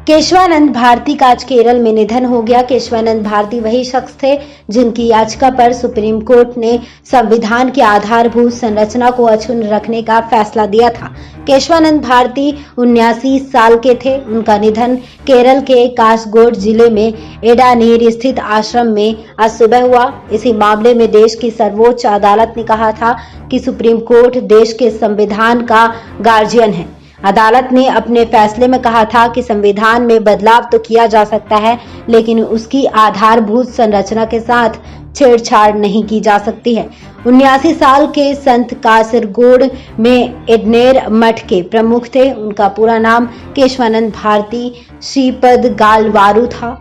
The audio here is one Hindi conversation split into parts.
केशवानंद भारती का आज केरल में निधन हो गया। केशवानंद भारती वही शख्स थे जिनकी याचिका पर सुप्रीम कोर्ट ने संविधान की आधारभूत संरचना को अक्षुण्ण रखने का फैसला दिया था। केशवानंद भारती 79 साल के थे। उनका निधन केरल के कासरगोड जिले में एडानीर स्थित आश्रम में आज सुबह हुआ। इसी मामले में देश की सर्वोच्च अदालत ने कहा था कि सुप्रीम कोर्ट देश के संविधान का गार्जियन है। अदालत ने अपने फैसले में कहा था कि संविधान में बदलाव तो किया जा सकता है, लेकिन उसकी आधारभूत संरचना के साथ छेड़छाड़ नहीं की जा सकती है। 79 साल के संत कासरगोड में एडनेर मठ के प्रमुख थे। उनका पूरा नाम केशवानंद भारती श्रीपद गालवारू था।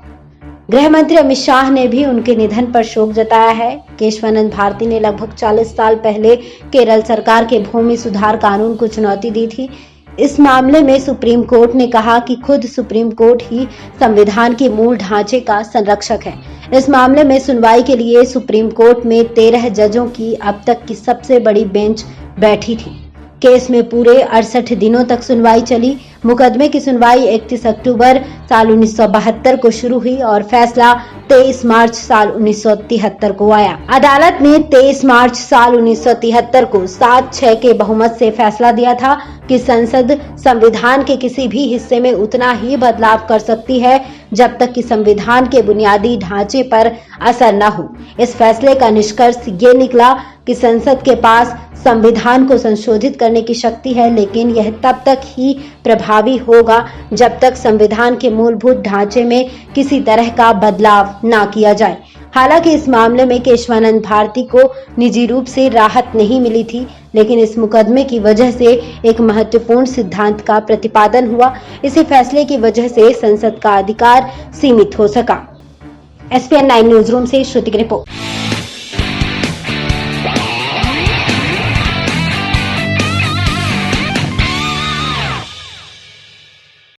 गृह मंत्री अमित शाह ने भी उनके निधन पर शोक जताया है। केशवानंद भारती ने लगभग 40 साल पहले केरल सरकार के भूमि सुधार कानून को चुनौती दी थी। इस मामले में सुप्रीम कोर्ट ने कहा कि खुद सुप्रीम कोर्ट ही संविधान के मूल ढांचे का संरक्षक है। इस मामले में सुनवाई के लिए सुप्रीम कोर्ट में 13 जजों की अब तक की सबसे बड़ी बेंच बैठी थी। केस में पूरे 68 दिनों तक सुनवाई चली। मुकदमे की सुनवाई 31 अक्टूबर साल 1972 को शुरू हुई और फैसला 23 मार्च साल 1973 को आया। अदालत ने 23 मार्च साल 1973 को 7-6 के बहुमत से फैसला दिया था कि संसद संविधान के किसी भी हिस्से में उतना ही बदलाव कर सकती है जब तक कि संविधान के बुनियादी ढांचे पर असर न हो। इस फैसले का निष्कर्ष ये निकला कि संसद के पास संविधान को संशोधित करने की शक्ति है, लेकिन यह तब तक ही प्रभावी होगा जब तक संविधान के मूलभूत ढांचे में किसी तरह का बदलाव ना किया जाए। हालांकि इस मामले में केशवानंद भारती को निजी रूप से राहत नहीं मिली थी, लेकिन इस मुकदमे की वजह से एक महत्वपूर्ण सिद्धांत का प्रतिपादन हुआ। इसी फैसले की वजह से संसद का अधिकार सीमित हो सका। SPN 9 न्यूज रूम से श्रुति की रिपोर्ट।